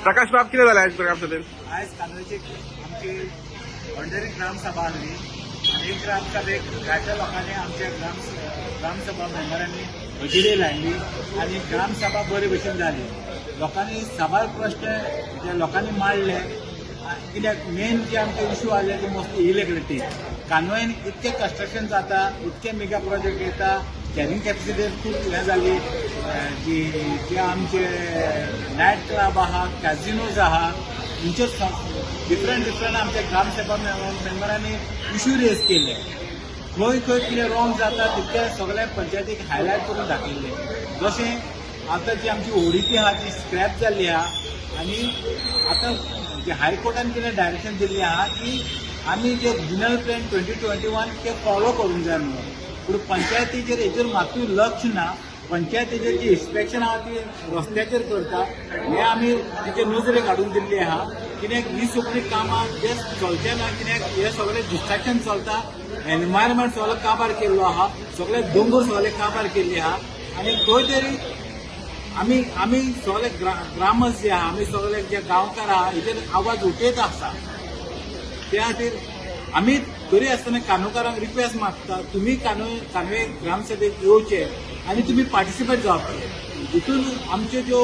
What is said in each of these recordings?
प्रकाश बाब कितें जालें आयज ग्रामसभेत? आयज कांदोळेची आमची पंढरी ग्रामसभा आसली आनी एक ग्रामसभेक जायत्या लोकांनी आमच्या ग्रामसभा मेंबरांनी हजेरी लायली आनी ग्रामसभा बरे भशेन जाली. लोकांनी सवाल प्रश्न जे लोकांनी मांडले कित्याक मेन जे आमचे इश्यू आसले ते मोस्टली इलेक्ट्रिसिटी. कांदोळेन इतके कन्स्ट्रक्शन जाता, इतके मेगा प्रोजेक्ट येता, कॅरिंग कॅपॅसिटी खूब हें जाली. जे आमचे नायट क्लब आहा, कॅझिनोज आहा, हेंचेर डिफरंट आमच्या ग्रामसभा मेंबरांनी इश्यू रेज केले. खंय खंय कितें रॉंग जाता तितके सगळे पंचायतीक हायलायट करून दाखयले. जशें आतां जी आमची ओडीपी आहा ती स्क्रॅप जाल्ली आहा आनी आतां जे हायकोर्टान कितें डायरेक्शन दिल्ली आहा की आमी जे रिजनल प्लॅन 2021 ते फॉलो करूंक जाय म्हणून. पूण पंचायतीचेर हेचेर मातूय लक्ष ना. पंचायतीचेर जी इन्स्पेक्शन आहा ती रस्त्याचेर करता हे आमी तिचे नजरेक हाडून दिल्ली आहा. कित्याक ही सगळीं कामां जे चलचे ना, कित्याक हे सगळे डिस्ट्रॅक्शन चलता. एनवायरमेंट सगळो काबार केल्लो आहा, सगळे दोंगर सगळे काबार केल्ले आहा आनी खंय तरी आमी सगळे ग्रामस जे आहा, आमी सगळे जे गांवकार आहा हेचेर आवाज उठयत आसा. त्या खातीर आमी तरी आसतना कांदोळकारांक रिक्वेस्ट मागता, तुमी कांदोळे ग्रामसभेक येवचे आनी तुमी पार्टिसिपेट जावचे. हितून आमच्यो ज्यो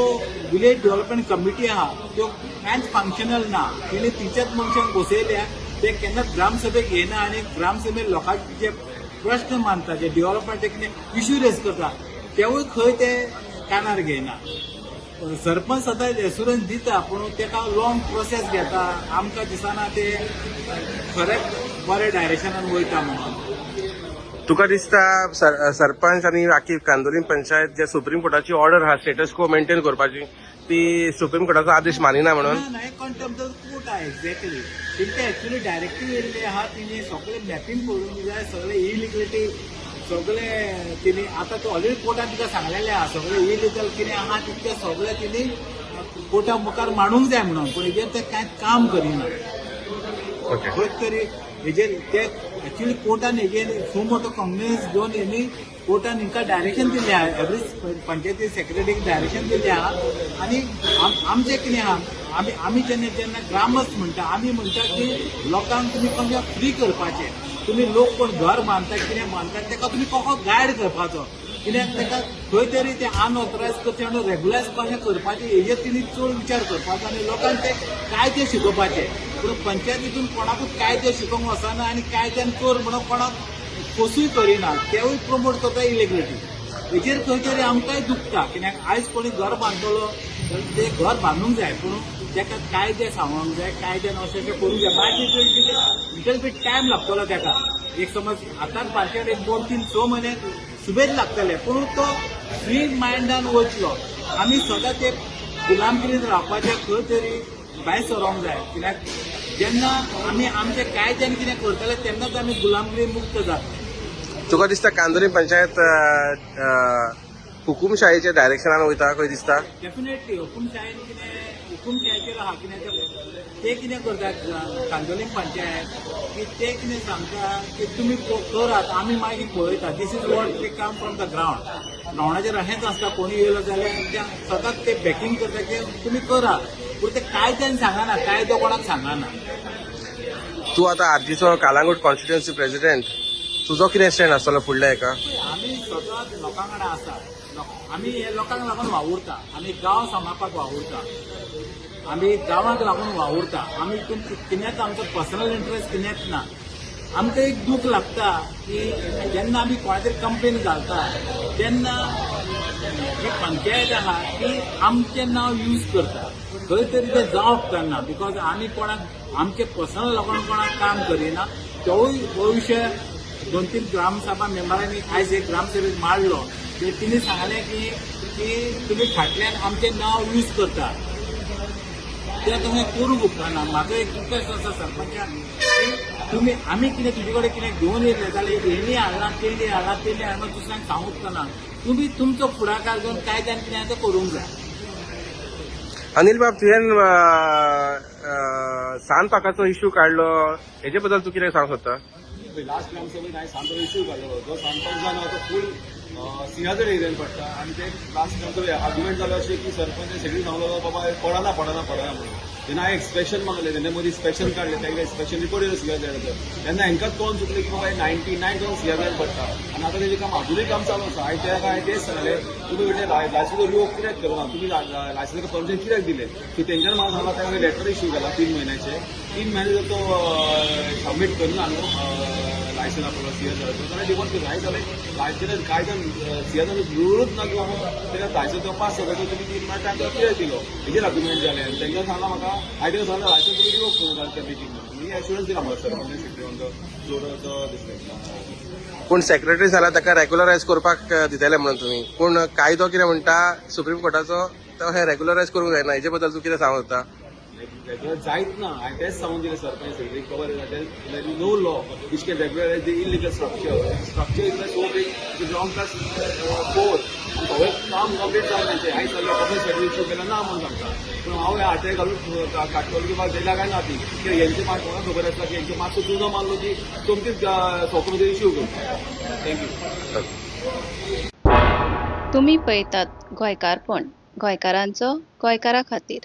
विलेज डेव्हलपमेंट कमिटी आहा त्यो कांयच फंक्शनल ना. तिणे तिच्याच मनशांक बसयल्या, ते केन्नाच ग्रामसभेक येना आनी ग्रामसभेक लोकांचे जे प्रश्न मांडटा, जे डेव्हलपमेंट कितें इश्यू रेज करता तेवूय खंय ते कानार घेयना. सरपंच सदां एश्युरन्स दिता पूण तेका लॉंग प्रोसेस घेता. आमकां दिसना ते खरेंच बरे डायरेक्शनान वयता म्हणून. तुका दिसता सरपंच आनी आखी कांदोलीम पंचायत जे सुप्रीम कोर्टाची ऑर्डर आहा स्टेटस को मेंटेन करपाची ती सुप्रीम कोर्टाचो आदेश मानिना म्हणून? ना, हे कंटेम्प्ट ऑफ कोर्ट आहे एक्झॅक्टली. तेंचे एक्चुअली डायरेक्टीव येयल्ले आहा, तिने सगळे मॅपिंग करूंक जाय, सगळे इलिगलिटी सगळे तिने आता तो ऑलरेडी कोर्टान तिका सांगलेले आहा सगळे इलिगल कितें आहा तितके सगळे तिने कोर्टा मुखार मांडूंक जाय म्हणून. पूण हेजेर ते कांय काम करिना. खंय तरी हेजेर ते एक्चुअली कोर्टान हेजेर सो मोठो कॉन्फिडन्स घेवन हेणी कोर्टान हिंकां डायरेक्शन दिल्लें आहा, एवरी पंचायती सेक्रेटरीक डायरेक्शन दिल्लें आहा. आनी आमचें कितें आहा, आमी जेन्ना ग्रामस्थ म्हणटा आमी म्हणटा की लोकांक तुमी कशें फ्री करपाचें. तुमी लोक कोण घर बांदतात कितें बांदतात तेका तुमी कसो गायड करपाचो. कित्याक तेका खंय तरी ते अनऑथरायज करचें आनी रेग्युलायज कशें करपाचें हेजेर तिणी चड विचार करपाचो आनी लोकांक ते कायदे शिकोवपाचे. पूण पंचायतीतून कोणाकूच कायदे शिकोवंक वचना आनी कायद्यान चोर म्हणून कोणाक फसूय करिना. तेवूय प्रमोट करता इलेक्ट्रिसिटी. हेजेर खंय तरी आमकांय दुखता. कित्याक आयज कोणी घर बांदतलो जाल्यार ते घर बांदूंक जाय पूण तेका कायदे सांगूंक जाय, कायद्यान अशें करूंक जाय. मागीर लिटल बीट टायम लागतलो तेका. एक समज आतांच पार्टीर एक 2-3-6 म्हयने सुबेज लागतले पूण तो फ्री मायंडान वयतलो. आमी सदां ते गुलामगिरीन रावपाचें खंय तरी भायर सरोंक जाय. कित्याक जेन्ना आमी आमचे कायद्यान कितें करतले तेन्नाच आमी गुलामगिरी मुक्त जातले. तुका दिसता कांदोलीम पंचायत हुकुमशाहीच्या डायरेक्शनान वयता खंय दिसता? डेफिनेटली हुकुमशाहीचेर आहा. कित्याक ते कितें करतात कांदोलीम पंचायत की ते कितें सांगता की तुमी करात आमी मागीर पळयता. दीस इज वॉट ते कम फ्रॉम द ग्रावंड. ग्रावंडाचेर अशेंच आसता कोणी येयलो जाल्यार सदांच ते बॅकिंग करता की तुमी करा. पूण ते कायद्यान सांगना, कायदो कोणाक सांगना. तूं आतां आरजीचो कालांगूट कॉन्स्टिट्युएन्सी प्रेसिडेंट, तुजो कितें स्टँड आसतलो फुडल्या हेका? आमी सदांच लोकां कडेन आसा. आमी हे लोकांक लागून वावुरता. आमी गांव सांबाळपाक वावुरता. आमी गांवांक लागून वावुरता. आमी कितेंच आमचो पर्सनल इंट्रस्ट कितेंच ना. आमकां एक दूख लागता की जेन्ना आमी कोणा तरी कंप्लेन घालता तेन्ना जी पंचायत आहा ती आमचें नांव यूज करता. खंय तरी तें जावप करना. बिकॉज आमी कोणाक आमचे पर्सनल लागून कोणाक काम करिना. तोवूय भविश्य 2-3 ग्रामसभा मेंबरांनी आयज एक ग्रामसभेक मांडलो. तिने सांगलें की तुमी फाटल्यान आमचें नांव यूज करता. ते तशें करूंक उपकारना. म्हाजो एक रिक्वेस्ट आसा सरपंचाक की तुमी आमी कितें तुजे कडेन कितें घेवन येयलें जाल्यार हेणी हाडला तेणी हाडला तेणी हाडला दुसऱ्यांक सांगूंक उपकारना. तुमी तुमचो फुडाकार घेवन कायद्यान कितें तें करूंक जाय. अनिल बाब, तुवें सांदपाकाचो इश्यू काडलो हेजे बद्दल तूं कितें सांगूंक सोदता? लास्ट ग्रामसभेत हांवें सांगतो इश्यू काडलो. जो सांगपाक जाय तो फूल सिंहाचड एरियन पडटा आनी ते लास्ट नंतर आर्ग्युमेंट जालो अशें की सरपंच सगळीं सांगलो बाबा पडना म्हणून तेन्ना हांवें एक्सप्रेशन मागलें तेन्ना मदीं एक्सप्रेशन काडलें ताका एक्सप्रेशन रिपोर्ट येयलो सिंहाचड तेन्ना हांकांच कळोन चुकलें की बाबा 99 जावन सिंहाचड पडटा आनी आतां तेजें काम अजुनूय काम चालू आसा हांवें तेच सांगलें तुमी म्हणजे लायसन्स रिवोक कित्याक करूना तुमी लायसन्स परमिशन कित्याक दिलें सो तेंच्यान म्हाका सांगला ताका लेटर इश्यू केला 3 म्हयन्याचे 3 म्हयने जर तो सबमीट करना न्हू लायसन्स आपलो सिंहाचड जाल्यार डिवोर्स करता हांवें जालें लायसन्स कायद्यान सिंहाचड रुळूच ना की बाबा तेका लायसन्स तो पास करता तुम्ही 3 म्हयने टायम कित्याक दिलो हेजेर आर्ग्युमेंट जालें आनी तेंच्यान सांगला म्हाका हांवें तेका सांगलें लायसन्स तुमी रिवोक करूं त्या मिटींग मी एश्युरन्स दिला म्हाका सर दिसलें पूण सेक्रेटरी जाला ताका रेग्युलरायज करपाक दितले म्हणून तुमी पूण कायदो कितें म्हणटा सुप्रीम कोर्टाचो तो हे रेग्युलरायज करूंक जायना हेजे बद्दल तूं कितें सांगता रेग्युलर जायत ना हांवें तेच सांगून दिलें सरपंच सेक्रेटरी खबर no law which can regularise the illegal structure is so big ground plus 4 सगळें काम कंप्लीट जावन तेंचें हांवें सांगलें पब्लीक सर्वीस इश्यू केला ना म्हणून सांगता पूण हांव हाते घालून काडटलो की बाबा तेल्या काय ना ती की हेंचे मात म्हाका खबर आसता की हेंचे मातसो चुनो मारलो की सोमतीच सोंपमध्ये इश्यू करता थँक्यू तुम्ही पळयतात गोंयकारपण गोंयकारांचो गोंयकारा खातीर.